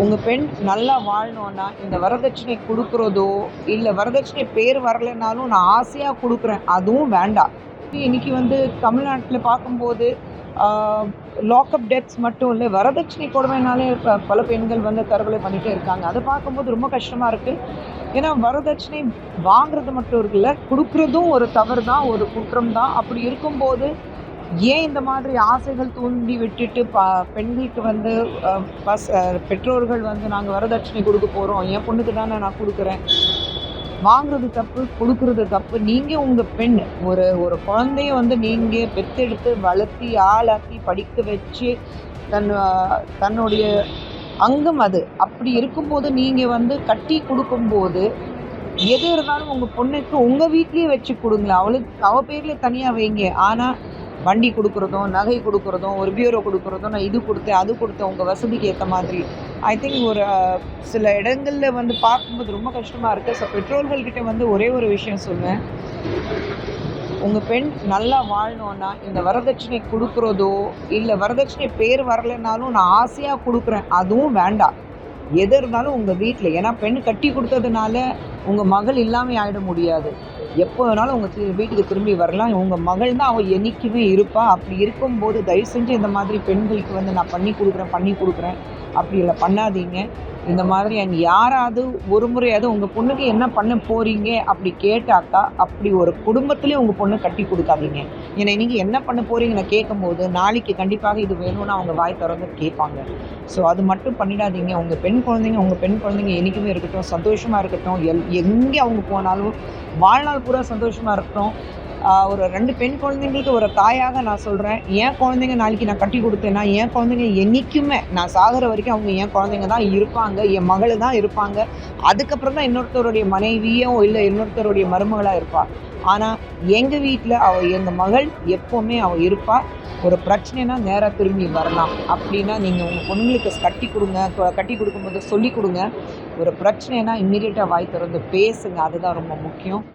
உங்கள் பெண் நல்லா வாழணும்னா இந்த வரதட்சணை கொடுக்குறதோ இல்லை வரதட்சணை பேர் வரலைனாலும் நான் ஆசையாக கொடுக்குறேன் அதுவும் வேண்டாம். இன்னைக்கு தமிழ்நாட்டில் பார்க்கும்போது லாக்அப் டெத்ஸ் மட்டும் இல்லை, வரதட்சணை கொடுமைனாலே பல பெண்கள் தற்கொலை பண்ணிகிட்டே இருக்காங்க. அதை பார்க்கும்போது ரொம்ப கஷ்டமாக இருக்குது. ஏன்னா வரதட்சணை வாங்குறது மட்டும் இருக்குல்ல, கொடுக்குறதும் ஒரு தவறு தான், ஒரு குற்றம் தான். அப்படி இருக்கும்போது ஏன் இந்த மாதிரி ஆசைகள் தூண்டி விட்டுட்டு பெண்களுக்கு பெற்றோர்கள் நாங்கள் வரதட்சணை கொடுக்க போகிறோம், என் பொண்ணுக்கு தானே நான் கொடுக்குறேன், வாங்குறது தப்பு, கொடுக்குறது தப்பு. நீங்கள் உங்கள் பெண் ஒரு ஒரு குழந்தைய நீங்கள் பெற்றெடுத்து வளர்த்தி ஆளாக்கி படிக்க வச்சு தன்னுடைய அங்கம் அது. அப்படி இருக்கும்போது நீங்கள் கட்டி கொடுக்கும்போது எது இருந்தாலும் உங்கள் பொண்ணுக்கு உங்கள் வீட்லேயே வச்சு கொடுங்களேன். அவள் பேர்லேயே தனியாக வைங்க. ஆனால் வண்டி கொடுக்குறதும், நகை கொடுக்குறதும், ஒரு பியூரோ கொடுக்குறதும், நான் இது கொடுத்தேன் அது கொடுத்தேன் உங்கள் வசதிக்கு ஏற்ற மாதிரி, ஐ திங்க் ஒரு சில இடங்களில் பார்க்கும்போது ரொம்ப கஷ்டமாக இருக்குது. ஸோ பெற்றோர்கள்கிட்ட ஒரே ஒரு விஷயம் சொல்லுவேன், உங்கள் பெண் நல்லா வாழணும்னா இந்த வரதட்சணை கொடுக்குறதோ இல்லை வரதட்சணை பேர் வரலைனாலும் நான் ஆசையாக கொடுக்குறேன் அதுவும் வேண்டாம். எது இருந்தாலும் உங்கள் வீட்டில், ஏன்னா பெண் கட்டி கொடுத்ததுனால உங்கள் மகள் இல்லாமல் ஆகிட முடியாது. எப்போ வேணாலும் உங்கள் வீட்டுக்கு திரும்பி வரலாம். உங்கள் மகள் தான் அவள் என்றைக்குமே இருப்பாள். அப்படி இருக்கும்போது தயவு செஞ்சு இந்த மாதிரி பெண்களுக்கு நான் பண்ணி கொடுக்குறேன் அப்படி இல்லை, பண்ணாதீங்க. இந்த மாதிரி அங்கே யாராவது ஒரு முறையாவது உங்கள் பொண்ணுக்கு என்ன பண்ண போகிறீங்க அப்படி கேட்டாக்கா, அப்படி ஒரு குடும்பத்துலேயே உங்கள் பொண்ணு கட்டி கொடுக்காதீங்க. ஏன்னா நீங்கள் என்ன பண்ண போகிறீங்கன்னு கேட்கும்போது நாளைக்கு கண்டிப்பாக இது வேணும்னு அவங்க வாய் திறந்து கேட்பாங்க. ஸோ அது மட்டும் பண்ணிடாதீங்க. உங்கள் பெண் குழந்தைங்க என்றைக்குமே இருக்கட்டும், சந்தோஷமாக இருக்கட்டும். எங்கே அவங்க போனாலும் வாழ்நாள் பூரா சந்தோஷமாக இருக்கட்டும். ஒரு 2 பெண் குழந்தைங்களுக்கு ஒரு தாயாக நான் சொல்கிறேன், என் குழந்தைங்க நாளைக்கு நான் கட்டி கொடுத்தேன்னா என் குழந்தைங்க என்றைக்குமே நான் சாகிற வரைக்கும் அவங்க என் குழந்தைங்க தான் இருப்பாங்க, என் மகள் தான் இருப்பாங்க. அதுக்கப்புறம் தான் இன்னொருத்தருடைய மனைவியோ இல்லை இன்னொருத்தருடைய மருமகளாக இருப்பாள். ஆனால் எங்கள் வீட்டில் எங்கள் மகள் எப்போவுமே அவள் இருப்பாள். ஒரு பிரச்சனைனா நேராக திரும்பி வரலாம். அப்படின்னா நீங்கள் உங்கள் பொண்ணுங்களுக்கு கட்டி கொடுக்கும்போது சொல்லிக் கொடுங்க. ஒரு பிரச்சனைனா இம்மீடியட்டாக வாய் திறந்து பேசுங்க. அதுதான் ரொம்ப முக்கியம்.